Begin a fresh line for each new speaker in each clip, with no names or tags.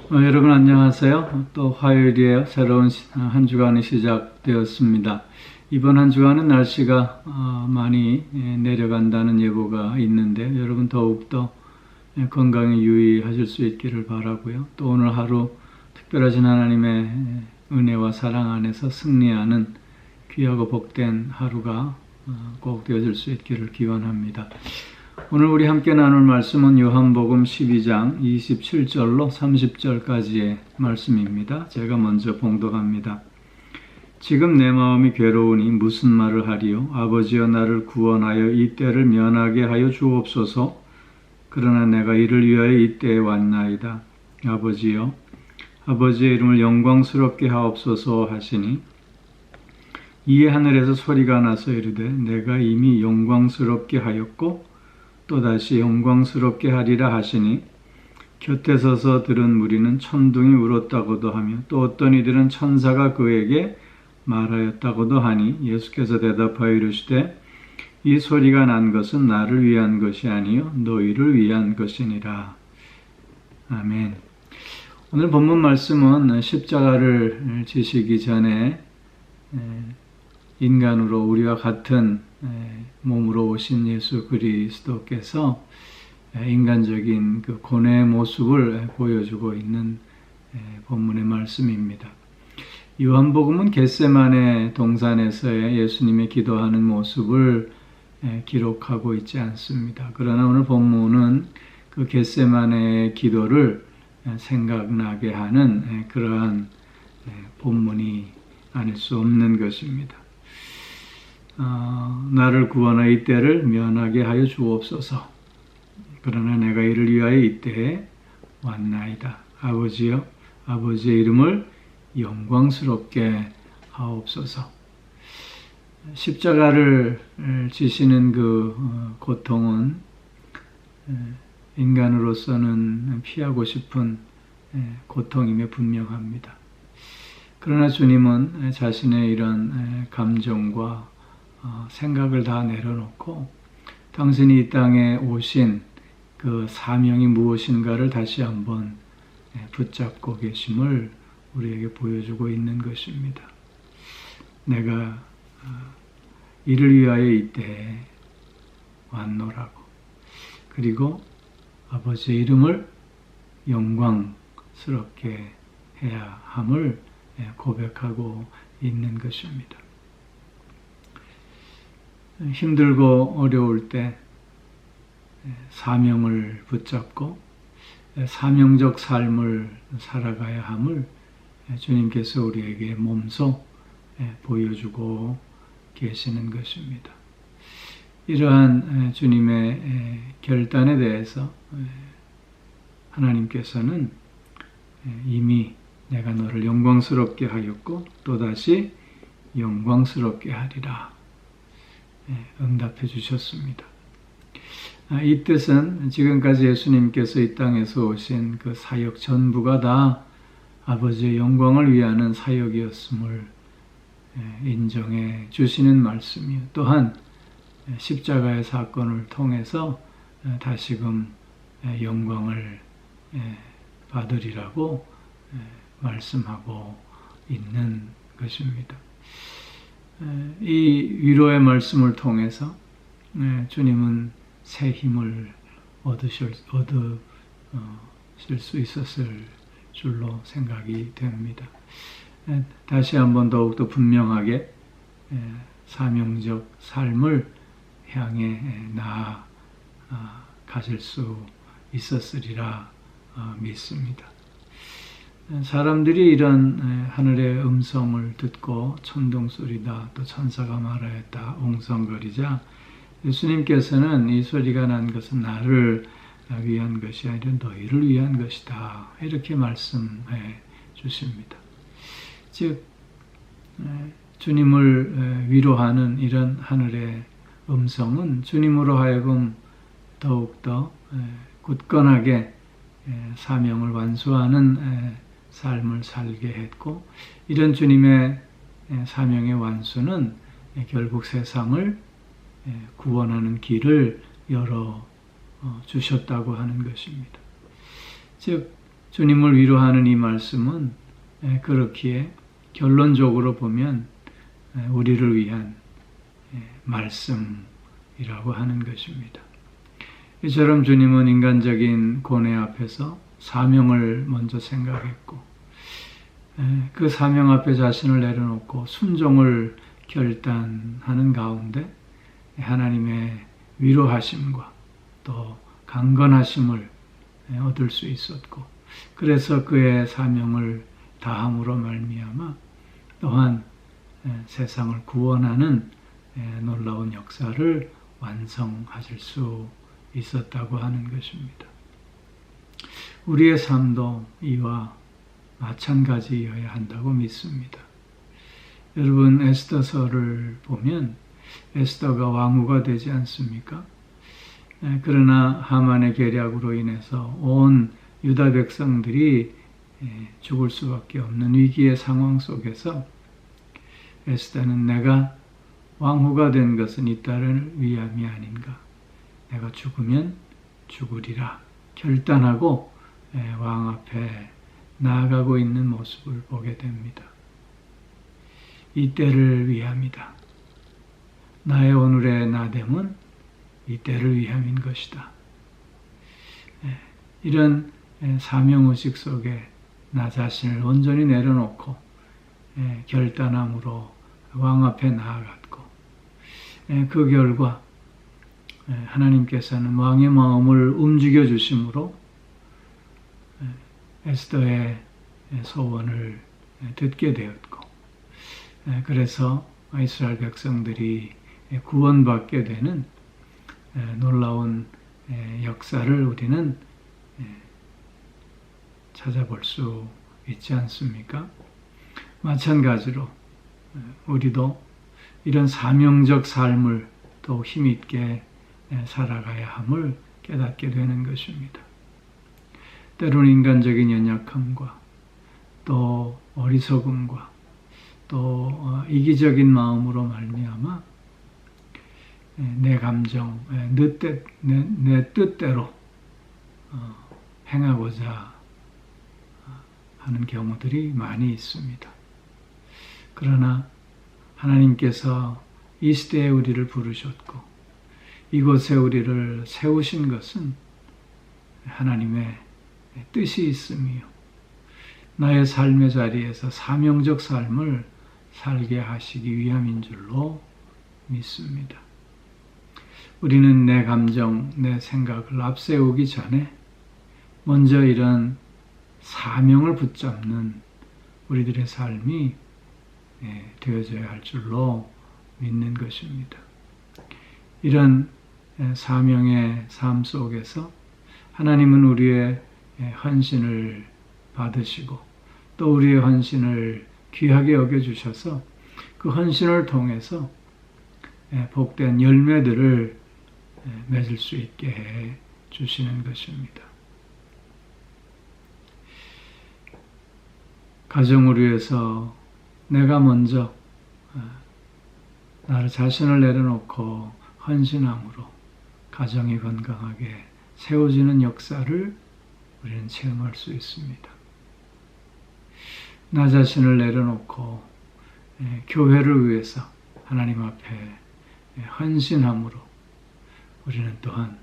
여러분 안녕하세요. 또 화요일이에요. 새로운 한 주간이 시작되었습니다. 이번 한 주간은 날씨가 많이 내려간다는 예보가 있는데 여러분 더욱더 건강에 유의하실 수 있기를 바라고요. 또 오늘 하루 특별하신 하나님의 은혜와 사랑 안에서 승리하는 귀하고 복된 하루가 꼭 되어질 수 있기를 기원합니다. 오늘 우리 함께 나눌 말씀은 요한복음 12장 27절로 30절까지의 말씀입니다. 제가 먼저 봉독합니다. 지금 내 마음이 괴로우니 무슨 말을 하리요? 아버지여 나를 구원하여 이 때를 면하게 하여 주옵소서. 그러나 내가 이를 위하여 이 때에 왔나이다. 아버지여 아버지의 이름을 영광스럽게 하옵소서 하시니 이에 하늘에서 소리가 나서 이르되 내가 이미 영광스럽게 하였고 또다시 영광스럽게 하리라 하시니 곁에 서서 들은 무리는 천둥이 울었다고도 하며 또 어떤 이들은 천사가 그에게 말하였다고도 하니 예수께서 대답하여 이르시되 이 소리가 난 것은 나를 위한 것이 아니요 너희를 위한 것이니라. 아멘. 오늘 본문 말씀은 십자가를 지시기 전에 인간으로 우리와 같은 몸으로 오신 예수 그리스도께서 인간적인 그 고뇌의 모습을 보여주고 있는 본문의 말씀입니다. 요한복음은 겟세마네 동산에서의 예수님의 기도하는 모습을 기록하고 있지 않습니다. 그러나 오늘 본문은 그 겟세마네의 기도를 생각나게 하는 그러한 본문이 아닐 수 없는 것입니다. 나를 구원하여 이 때를 면하게 하여 주옵소서. 그러나 내가 이를 위하여 이때에 왔나이다. 아버지여 아버지의 이름을 영광스럽게 하옵소서. 십자가를 지시는 그 고통은 인간으로서는 피하고 싶은 고통임에 분명합니다. 그러나 주님은 자신의 이런 감정과 생각을 다 내려놓고 당신이 이 땅에 오신 그 사명이 무엇인가를 다시 한번 붙잡고 계심을 우리에게 보여주고 있는 것입니다. 내가 이를 위하여 이때에 왔노라고. 그리고 아버지의 이름을 영광스럽게 해야 함을 고백하고 있는 것입니다. 힘들고 어려울 때 사명을 붙잡고 사명적 삶을 살아가야 함을 주님께서 우리에게 몸소 보여주고 계시는 것입니다. 이러한 주님의 결단에 대해서 하나님께서는 이미 내가 너를 영광스럽게 하였고 또다시 영광스럽게 하리라 응답해 주셨습니다. 이 뜻은 지금까지 예수님께서 이 땅에서 오신 그 사역 전부가 다 아버지의 영광을 위하는 사역이었음을 인정해 주시는 말씀이요. 또한 십자가의 사건을 통해서 다시금 영광을 받으리라고 말씀하고 있는 것입니다. 이 위로의 말씀을 통해서 주님은 새 힘을 얻으실 수 있었을 줄로 생각이 됩니다. 다시 한번 더욱더 분명하게 사명적 삶을 향해 나아가실 수 있었으리라 믿습니다. 사람들이 이런 하늘의 음성을 듣고 천둥소리다 또 천사가 말하였다 옹성거리자 예수님께서는 이 소리가 난 것은 나를 위한 것이 아니라 너희를 위한 것이다 이렇게 말씀해 주십니다. 즉 주님을 위로하는 이런 하늘의 음성은 주님으로 하여금 더욱더 굳건하게 사명을 완수하는 삶을 살게 했고 이런 주님의 사명의 완수는 결국 세상을 구원하는 길을 열어 주셨다고 하는 것입니다. 즉 주님을 위로하는 이 말씀은 그렇기에 결론적으로 보면 우리를 위한 말씀이라고 하는 것입니다. 이처럼 주님은 인간적인 고뇌 앞에서 사명을 먼저 생각했고 그 사명 앞에 자신을 내려놓고 순종을 결단하는 가운데 하나님의 위로하심과 또 강건하심을 얻을 수 있었고 그래서 그의 사명을 다함으로 말미암아 또한 세상을 구원하는 놀라운 역사를 완성하실 수 있었다고 하는 것입니다. 우리의 삶도 이와 마찬가지여야 한다고 믿습니다. 여러분 에스더서를 보면 에스더가 왕후가 되지 않습니까? 그러나 하만의 계략으로 인해서 온 유다 백성들이 죽을 수밖에 없는 위기의 상황 속에서 에스더는 내가 왕후가 된 것은 이 딸을 위함이 아닌가. 내가 죽으면 죽으리라 결단하고 왕 앞에 나아가고 있는 모습을 보게 됩니다. 이 때를 위함이다. 나의 오늘의 나됨은 이 때를 위함인 것이다. 이런 사명의식 속에 나 자신을 온전히 내려놓고 결단함으로 왕 앞에 나아갔고 그 결과 하나님께서는 왕의 마음을 움직여 주심으로 에스더의 소원을 듣게 되었고 그래서 이스라엘 백성들이 구원받게 되는 놀라운 역사를 우리는 찾아볼 수 있지 않습니까? 마찬가지로 우리도 이런 사명적 삶을 더 힘있게 살아가야 함을 깨닫게 되는 것입니다. 때로는 인간적인 연약함과 또 어리석음과 또 이기적인 마음으로 말미암아 내 감정, 내 뜻대로 행하고자 하는 경우들이 많이 있습니다. 그러나 하나님께서 이 시대에 우리를 부르셨고 이곳에 우리를 세우신 것은 하나님의 뜻이 있으며 나의 삶의 자리에서 사명적 삶을 살게 하시기 위함인 줄로 믿습니다. 우리는 내 감정, 내 생각을 앞세우기 전에 먼저 이런 사명을 붙잡는 우리들의 삶이 되어져야 할 줄로 믿는 것입니다. 이런 사명의 삶 속에서 하나님은 우리의 헌신을 받으시고 또 우리의 헌신을 귀하게 여겨주셔서 그 헌신을 통해서 복된 열매들을 맺을 수 있게 해 주시는 것입니다. 가정을 위해서 내가 먼저 나를 자신을 내려놓고 헌신함으로 가정이 건강하게 세워지는 역사를 우리는 체험할 수 있습니다. 나 자신을 내려놓고 교회를 위해서 하나님 앞에 헌신함으로 우리는 또한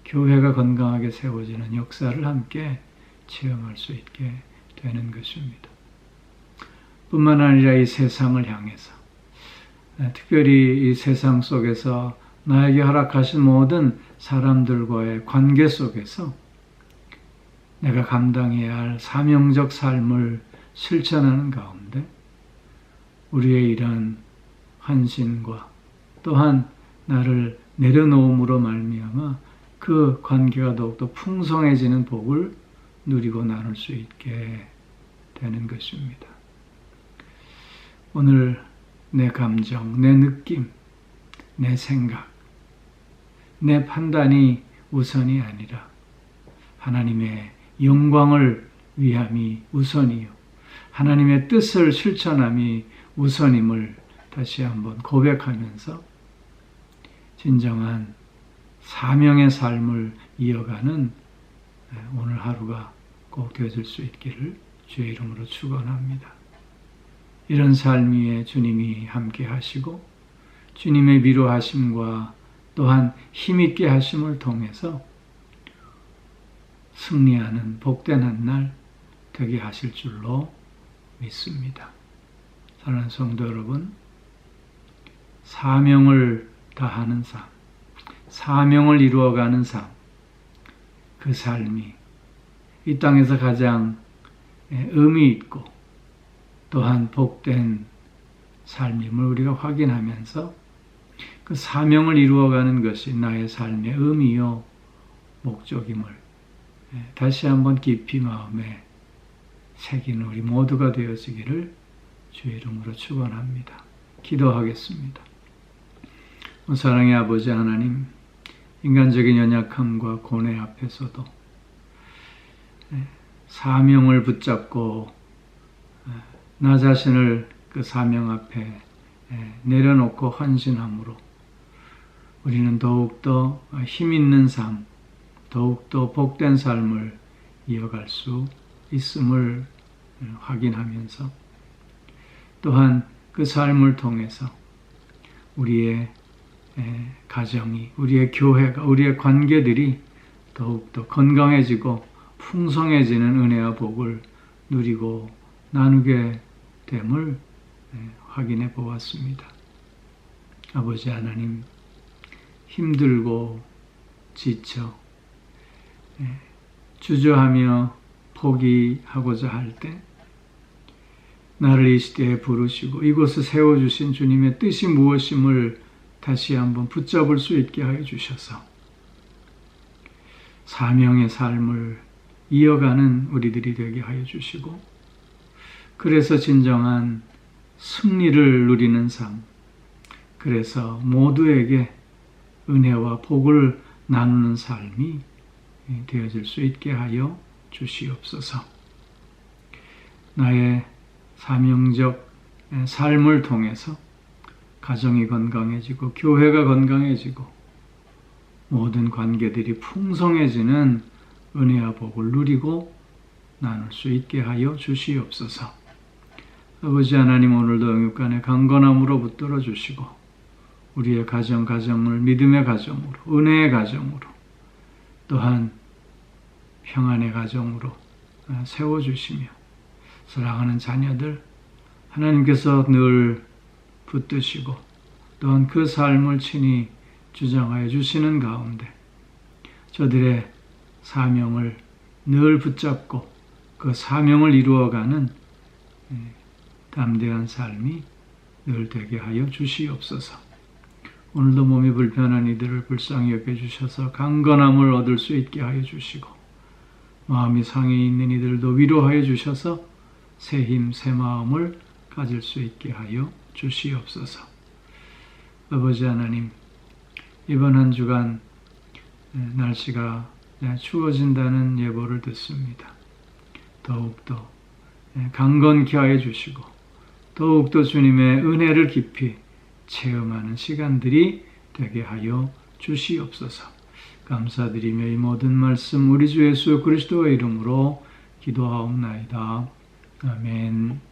교회가 건강하게 세워지는 역사를 함께 체험할 수 있게 되는 것입니다. 뿐만 아니라 이 세상을 향해서 특별히 이 세상 속에서 나에게 허락하신 모든 사람들과의 관계 속에서 내가 감당해야 할 사명적 삶을 실천하는 가운데 우리의 이런 헌신과 또한 나를 내려놓음으로 말미암아 그 관계가 더욱더 풍성해지는 복을 누리고 나눌 수 있게 되는 것입니다. 오늘 내 감정, 내 느낌, 내 생각, 내 판단이 우선이 아니라 하나님의 영광을 위함이 우선이요 하나님의 뜻을 실천함이 우선임을 다시 한번 고백하면서 진정한 사명의 삶을 이어가는 오늘 하루가 꼭 꼭 되어질 수 있기를 주의 이름으로 축원합니다. 이런 삶 위에 주님이 함께 하시고 주님의 위로하심과 또한 힘있게 하심을 통해서 승리하는 복된 한 날 되게 하실 줄로 믿습니다. 사랑하는 성도 여러분, 사명을 다하는 삶, 사명을 이루어가는 삶, 그 삶이 이 땅에서 가장 의미 있고 또한 복된 삶임을 우리가 확인하면서 그 사명을 이루어가는 것이 나의 삶의 의미요 목적임을 다시 한번 깊이 마음에 새기는 우리 모두가 되어지기를 주의 이름으로 축원합니다. 기도하겠습니다. 사랑의 아버지 하나님, 인간적인 연약함과 고뇌 앞에서도 사명을 붙잡고 나 자신을 그 사명 앞에 내려놓고 헌신함으로 우리는 더욱더 힘있는 삶, 더욱더 복된 삶을 이어갈 수 있음을 확인하면서 또한 그 삶을 통해서 우리의 가정이, 우리의 교회가, 우리의 관계들이 더욱더 건강해지고 풍성해지는 은혜와 복을 누리고 나누게 됨을 확인해 보았습니다. 아버지 하나님, 힘들고 지쳐 주저하며 포기하고자 할 때 나를 이 시대에 부르시고 이곳에 세워주신 주님의 뜻이 무엇임을 다시 한번 붙잡을 수 있게 하여 주셔서 사명의 삶을 이어가는 우리들이 되게 하여 주시고 그래서 진정한 승리를 누리는 삶, 그래서 모두에게 은혜와 복을 나누는 삶이 되어질 수 있게 하여 주시옵소서. 나의 사명적 삶을 통해서 가정이 건강해지고 교회가 건강해지고 모든 관계들이 풍성해지는 은혜와 복을 누리고 나눌 수 있게 하여 주시옵소서. 아버지 하나님, 오늘도 영육간의 강건함으로 붙들어 주시고 우리의 가정을 믿음의 가정으로, 은혜의 가정으로, 또한 평안의 가정으로 세워주시며 사랑하는 자녀들 하나님께서 늘 붙드시고 또한 그 삶을 친히 주장하여 주시는 가운데 저들의 사명을 늘 붙잡고 그 사명을 이루어가는 담대한 삶이 늘 되게 하여 주시옵소서. 오늘도 몸이 불편한 이들을 불쌍히 여겨주셔서 강건함을 얻을 수 있게 하여 주시고 마음이 상해 있는 이들도 위로하여 주셔서 새 힘, 새 마음을 가질 수 있게 하여 주시옵소서. 아버지 하나님, 이번 한 주간 날씨가 추워진다는 예보를 듣습니다. 더욱더 강건케 하여 주시고 더욱더 주님의 은혜를 깊이 체험하는 시간들이 되게 하여 주시옵소서. 감사드리며 이 모든 말씀 우리 주 예수 그리스도의 이름으로 기도하옵나이다. 아멘.